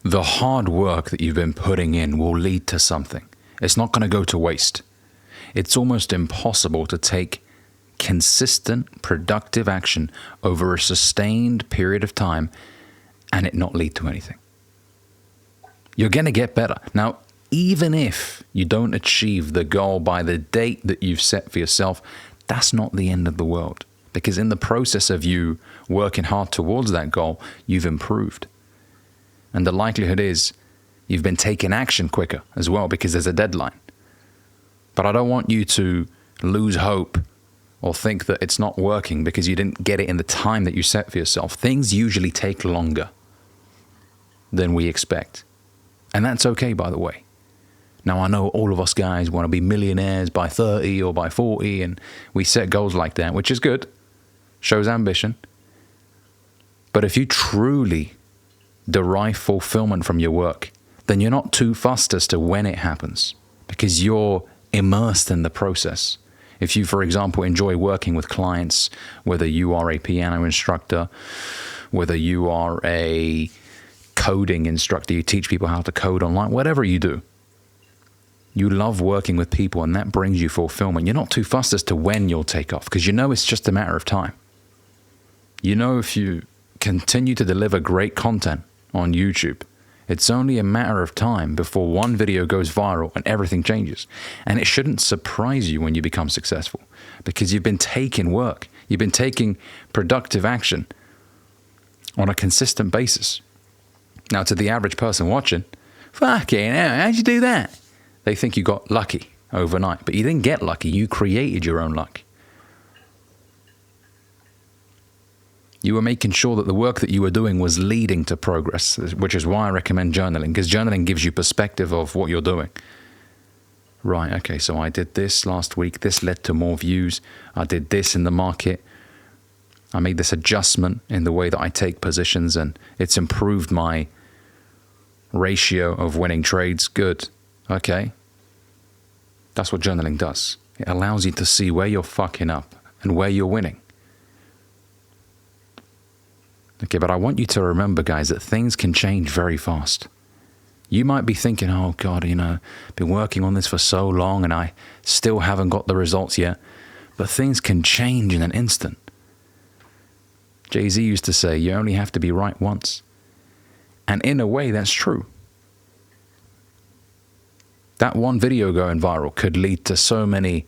the hard work that you've been putting in will lead to something. It's not going to go to waste. It's almost impossible to take consistent, productive action over a sustained period of time and it not lead to anything. You're going to get better. Now, even if you don't achieve the goal by the date that you've set for yourself, that's not the end of the world. Because in the process of you working hard towards that goal, you've improved. And the likelihood is you've been taking action quicker as well because there's a deadline. But I don't want you to lose hope or think that it's not working because you didn't get it in the time that you set for yourself. Things usually take longer than we expect. And that's okay, by the way. Now, I know all of us guys want to be millionaires by 30 or by 40, and we set goals like that, which is good. Shows ambition. But if you truly derive fulfillment from your work, then you're not too fussed as to when it happens because you're immersed in the process. If you, for example, enjoy working with clients, whether you are a piano instructor, whether you are a coding instructor, you teach people how to code online, whatever you do, you love working with people and that brings you fulfillment. You're not too fussed as to when you'll take off because you know it's just a matter of time. You know if you continue to deliver great content on YouTube, it's only a matter of time before one video goes viral and everything changes. And it shouldn't surprise you when you become successful because you've been taking work. You've been taking productive action on a consistent basis. Now, to the average person watching, fucking hell, how'd you do that? They think you got lucky overnight, but you didn't get lucky. You created your own luck. You were making sure that the work that you were doing was leading to progress, which is why I recommend journaling, because journaling gives you perspective of what you're doing. Right, okay, so I did this last week. This led to more views. I did this in the market. I made this adjustment in the way that I take positions, and it's improved my ratio of winning trades. Good. Okay. That's what journaling does. It allows you to see where you're fucking up and where you're winning. Okay, but I want you to remember, guys, that things can change very fast. You might be thinking, oh God, been working on this for so long and I still haven't got the results yet. But things can change in an instant. Jay-Z used to say, you only have to be right once. And in a way, that's true. That one video going viral could lead to so many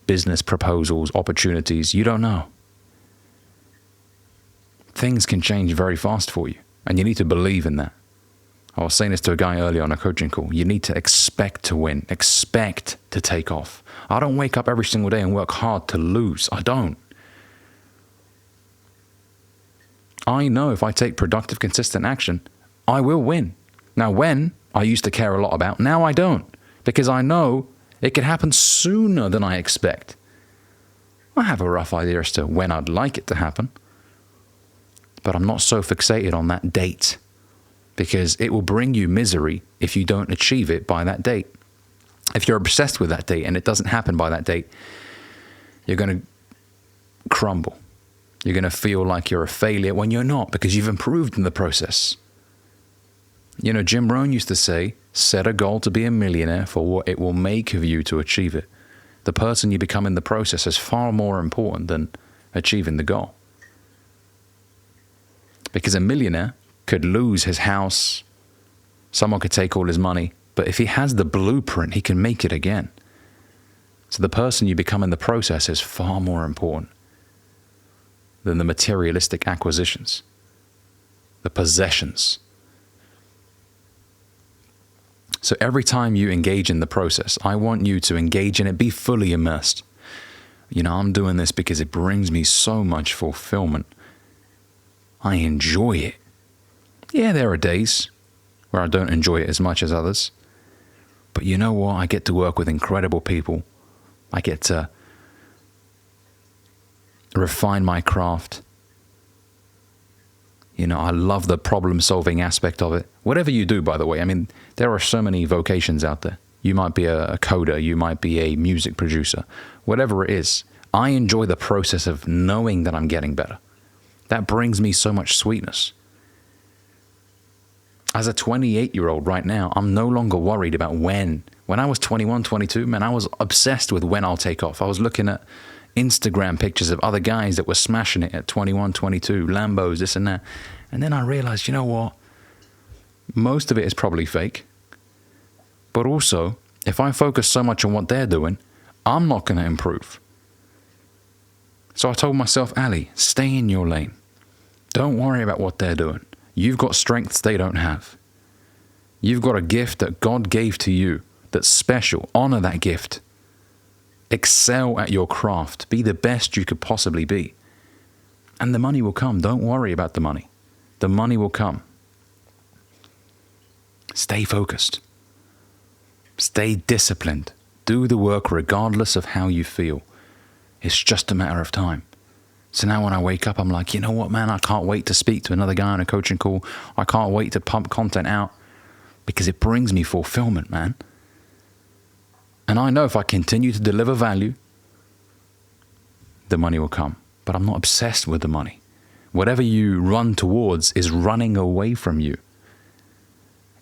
business proposals, opportunities. You don't know. Things can change very fast for you, and you need to believe in that. I was saying this to a guy earlier on a coaching call. You need to expect to win, expect to take off. I don't wake up every single day and work hard to lose. I don't. I know if I take productive, consistent action, I will win. Now, when, I used to care a lot about. Now I don't, because I know it could happen sooner than I expect. I have a rough idea as to when I'd like it to happen, but I'm not so fixated on that date because it will bring you misery if you don't achieve it by that date. If you're obsessed with that date and it doesn't happen by that date, you're going to crumble. You're going to feel like you're a failure when you're not because you've improved in the process. Jim Rohn used to say, set a goal to be a millionaire for what it will make of you to achieve it. The person you become in the process is far more important than achieving the goal. Because a millionaire could lose his house, someone could take all his money, but if he has the blueprint, he can make it again. So the person you become in the process is far more important than the materialistic acquisitions, the possessions. So every time you engage in the process, I want you to engage in it, be fully immersed. I'm doing this because it brings me so much fulfillment. I enjoy it. Yeah, there are days where I don't enjoy it as much as others. But you know what? I get to work with incredible people. I get to refine my craft. I love the problem-solving aspect of it. Whatever you do, by the way. There are so many vocations out there. You might be a coder. You might be a music producer. Whatever it is, I enjoy the process of knowing that I'm getting better. That brings me so much sweetness. As a 28-year-old right now, I'm no longer worried about when. When I was 21, 22, man, I was obsessed with when I'll take off. I was looking at Instagram pictures of other guys that were smashing it at 21, 22, Lambos, this and that. And then I realized, you know what? Most of it is probably fake. But also, if I focus so much on what they're doing, I'm not going to improve. So I told myself, Ali, stay in your lane. Don't worry about what they're doing. You've got strengths they don't have. You've got a gift that God gave to you that's special. Honor that gift. Excel at your craft. Be the best you could possibly be. And the money will come. Don't worry about the money. The money will come. Stay focused. Stay disciplined. Do the work regardless of how you feel. It's just a matter of time. So now when I wake up, I'm like, you know what, man? I can't wait to speak to another guy on a coaching call. I can't wait to pump content out because it brings me fulfillment, man. And I know if I continue to deliver value, the money will come. But I'm not obsessed with the money. Whatever you run towards is running away from you.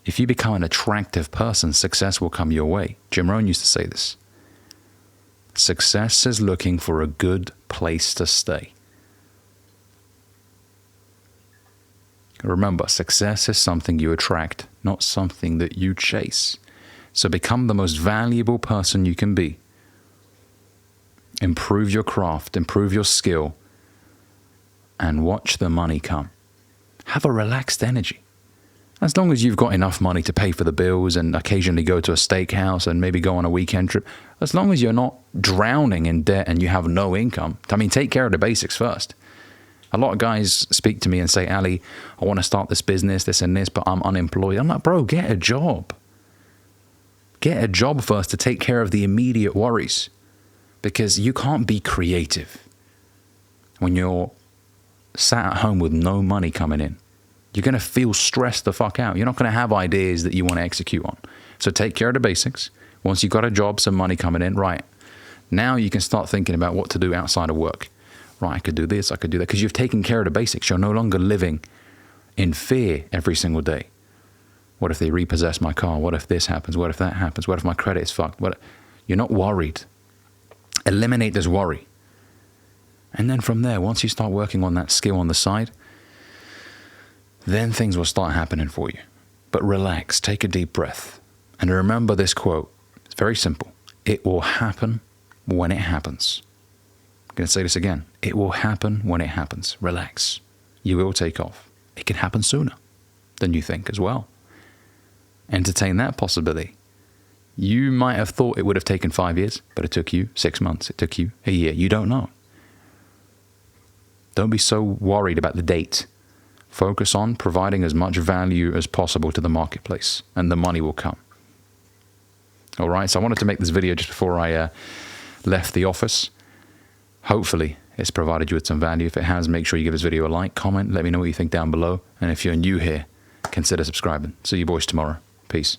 If you become an attractive person, success will come your way. Jim Rohn used to say this. Success is looking for a good place to stay. Remember, success is something you attract, not something that you chase. So become the most valuable person you can be. Improve your craft, improve your skill, and watch the money come. Have a relaxed energy. As long as you've got enough money to pay for the bills and occasionally go to a steakhouse and maybe go on a weekend trip, as long as you're not drowning in debt and you have no income, I mean, take care of the basics first. A lot of guys speak to me and say, Ali, I want to start this business, this and this, but I'm unemployed. I'm like, bro, get a job. Get a job first to take care of the immediate worries. Because you can't be creative when you're sat at home with no money coming in. You're going to feel stressed the fuck out. You're not going to have ideas that you want to execute on. So take care of the basics. Once you've got a job, some money coming in, right, now you can start thinking about what to do outside of work. Right, I could do this, I could do that. Because you've taken care of the basics. You're no longer living in fear every single day. What if they repossess my car? What if this happens? What if that happens? What if my credit is fucked? You're not worried. Eliminate this worry. And then from there, once you start working on that skill on the side, then things will start happening for you. But relax, take a deep breath. And remember this quote. It's very simple. It will happen when it happens. I'm going to say this again. It will happen when it happens. Relax. You will take off. It can happen sooner than you think as well. Entertain that possibility. You might have thought it would have taken 5 years, but it took you 6 months. It took you a year. You don't know. Don't be so worried about the date. Focus on providing as much value as possible to the marketplace, and the money will come. All right, so I wanted to make this video just before I left the office. Hopefully, it's provided you with some value. If it has, make sure you give this video a like, comment, let me know what you think down below. And if you're new here, consider subscribing. See you boys tomorrow. Peace.